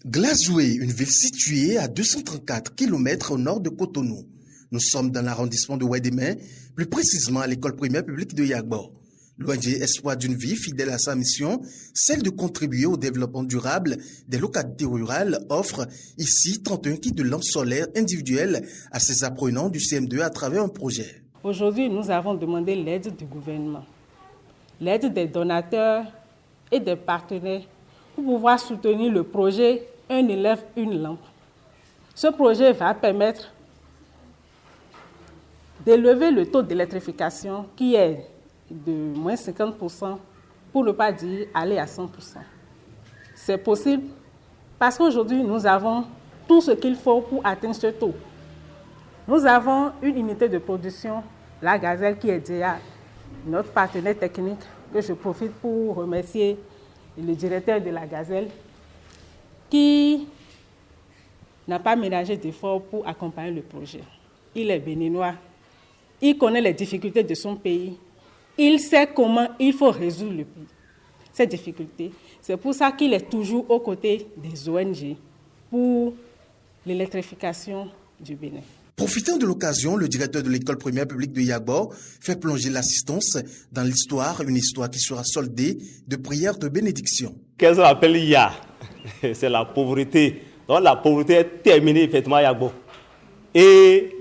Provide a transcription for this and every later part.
Glazoué, une ville située à 234 km au nord de Cotonou. Nous sommes dans l'arrondissement de Ouédémé, plus précisément à l'école primaire publique de Yagbo. L'ONG Espoir d'une vie fidèle à sa mission, celle de contribuer au développement durable des localités rurales, offre ici 31 kits de lampes solaires individuelles à ses apprenants du CM2 à travers un projet. Aujourd'hui, nous avons demandé l'aide du gouvernement, l'aide des donateurs et des partenaires pour pouvoir soutenir le projet Un élève, une lampe. Ce projet va permettre d'élever le taux d'électrification qui est de moins 50%, pour ne pas dire aller à 100%. C'est possible parce qu'aujourd'hui, nous avons tout ce qu'il faut pour atteindre ce taux. Nous avons une unité de production, la Gazelle, qui est déjà notre partenaire technique, que je profite pour remercier le directeur de la Gazelle, qui n'a pas ménagé d'efforts pour accompagner le projet. Il est béninois, il connaît les difficultés de son pays, il sait comment il faut résoudre ces difficultés. C'est pour ça qu'il est toujours aux côtés des ONG pour l'électrification du Bénin. Profitant de l'occasion, le directeur de l'école primaire publique de Yagbo fait plonger l'assistance dans l'histoire, une histoire qui sera soldée de prières de bénédiction. Qu'est-ce qu'on appelle Ya? C'est la pauvreté. Donc la pauvreté est terminée effectivement à Yagbo. Et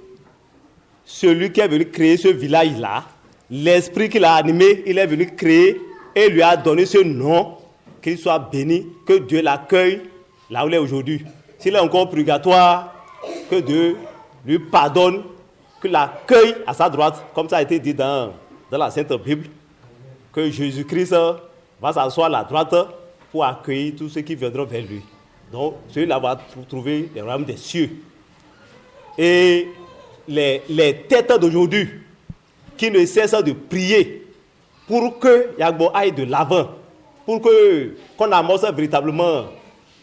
celui qui est venu créer ce village-là, l'esprit qui l'a animé, il est venu créer et lui a donné ce nom, qu'il soit béni, que Dieu l'accueille là où il est aujourd'hui. S'il est encore purgatoire, que Dieu lui pardonne, que l'accueille à sa droite, comme ça a été dit dans la Sainte Bible, que Jésus-Christ va s'asseoir à la droite pour accueillir tous ceux qui viendront vers lui. Donc, celui-là va trouver les royaumes des cieux. Et les têtes d'aujourd'hui qui ne cessent de prier pour que Yagbo aille de l'avant, pour qu'on amorce véritablement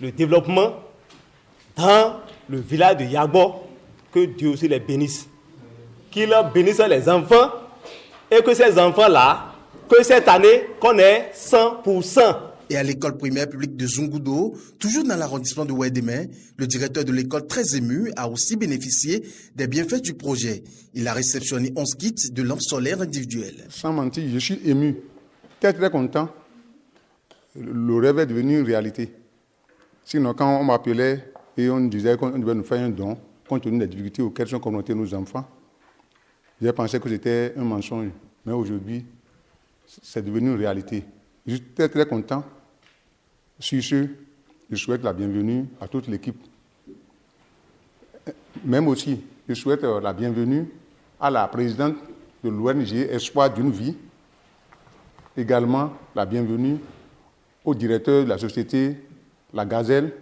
le développement dans le village de Yagbo, que Dieu aussi les bénisse. Qu'il bénisse les enfants et que ces enfants-là, que cette année, qu'on ait 100%. Et à l'école primaire publique de Zungudo, toujours dans l'arrondissement de Ouédémé, le directeur de l'école, très ému, a aussi bénéficié des bienfaits du projet. Il a réceptionné 11 kits de lampes solaires individuelles. Sans mentir, je suis ému, très très content. Le rêve est devenu une réalité. Sinon, quand on m'appelait et on disait qu'on devait nous faire un don, compte tenu des difficultés auxquelles sont confrontés nos enfants, j'ai pensé que c'était un mensonge. Mais aujourd'hui, c'est devenu une réalité. Je suis très très content. Sur ce, je souhaite la bienvenue à toute l'équipe. Même aussi, je souhaite la bienvenue à la présidente de l'ONG Espoir d'une vie. Également, la bienvenue au directeur de la société La Gazelle,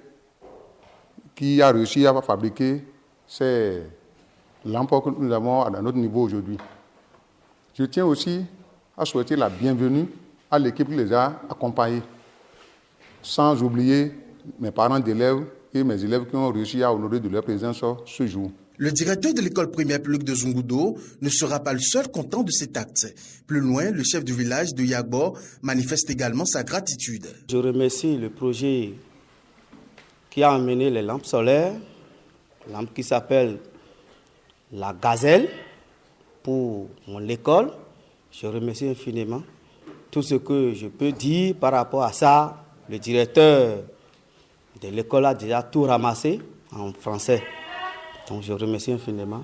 qui a réussi à fabriquer ces lampes que nous avons à notre niveau aujourd'hui. Je tiens aussi à souhaiter la bienvenue à l'équipe qui les a accompagnés, sans oublier mes parents d'élèves et mes élèves qui ont réussi à honorer de leur présence ce jour. Le directeur de l'école primaire publique de Zungudo ne sera pas le seul content de cet acte. Plus loin, le chef du village de Yagbo manifeste également sa gratitude. Je remercie le projet qui a amené les lampes solaires, lampe qui s'appelle La Gazelle, pour mon école. Je remercie infiniment. Tout ce que je peux dire par rapport à ça, le directeur de l'école a déjà tout ramassé en français. Donc je remercie infiniment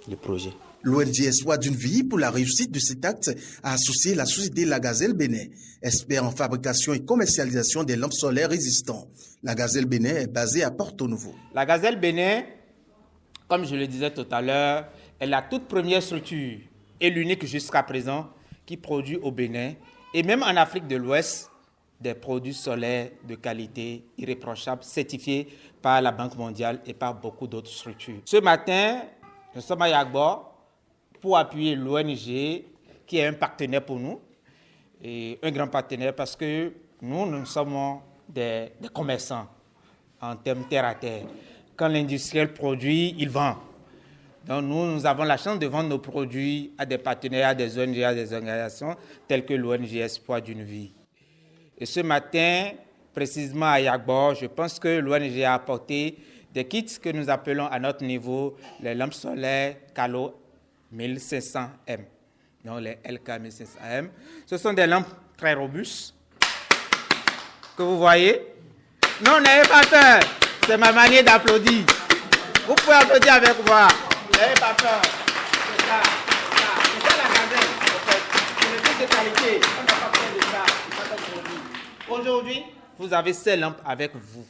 le projet. L'ONG Espoir d'une vie, pour la réussite de cet acte, a associé la société La Gazelle Bénin, expert en fabrication et commercialisation des lampes solaires résistantes. La Gazelle Bénin est basée à Porto Novo. La Gazelle Bénin, comme je le disais tout à l'heure, est la toute première structure et l'unique jusqu'à présent qui produit au Bénin et même en Afrique de l'Ouest des produits solaires de qualité irréprochable certifiés par la Banque mondiale et par beaucoup d'autres structures. Ce matin, nous sommes à Yagbo pour appuyer l'ONG qui est un partenaire pour nous, et un grand partenaire parce que nous sommes des commerçants en termes terre à terre. Quand l'industriel produit, il vend. Donc nous avons la chance de vendre nos produits à des partenaires, à des ONG, à des organisations telles que l'ONG Espoir d'une vie. Et ce matin, précisément à Yagbor, je pense que l'ONG a apporté des kits que nous appelons à notre niveau les lampes solaires Calo 1500M. Non, les LK 1500M. Ce sont des lampes très robustes que vous voyez. Non, n'ayez pas peur. C'est ma manière d'applaudir. Vous pouvez applaudir avec moi. N'ayez pas peur. C'est ça. C'est ça la gazelle. En fait. C'est le truc de qualité. On n'a pas peur de ça. Aujourd'hui, vous avez ces lampes avec vous.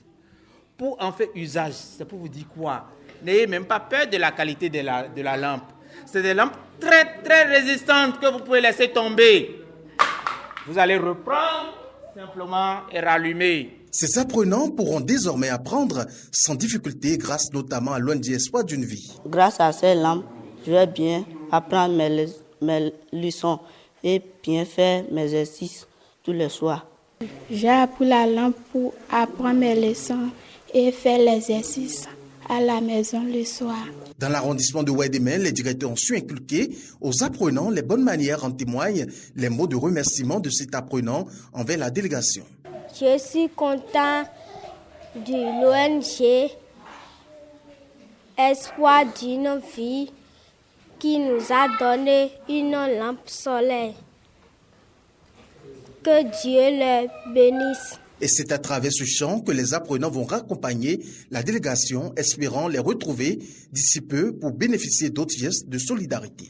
Pour en faire usage, c'est pour vous dire quoi? N'ayez même pas peur de la qualité de la lampe. C'est des lampes très, très résistantes que vous pouvez laisser tomber. Vous allez reprendre simplement et rallumer. Ces apprenants pourront désormais apprendre sans difficulté grâce notamment à l'ONG Espoir d'une vie. Grâce à ces lampes, je vais bien apprendre mes leçons et bien faire mes exercices tous les soirs. J'ai appris la lampe pour apprendre mes leçons et faire l'exercice à la maison le soir. Dans l'arrondissement de Ouaidemen, les directeurs ont su inculquer aux apprenants les bonnes manières. En témoignent les mots de remerciement de cet apprenant envers la délégation. Je suis content de l'ONG Espoir d'une vie qui nous a donné une lampe solaire. Que Dieu les bénisse. Et c'est à travers ce chant que les apprenants vont raccompagner la délégation, espérant les retrouver d'ici peu pour bénéficier d'autres gestes de solidarité.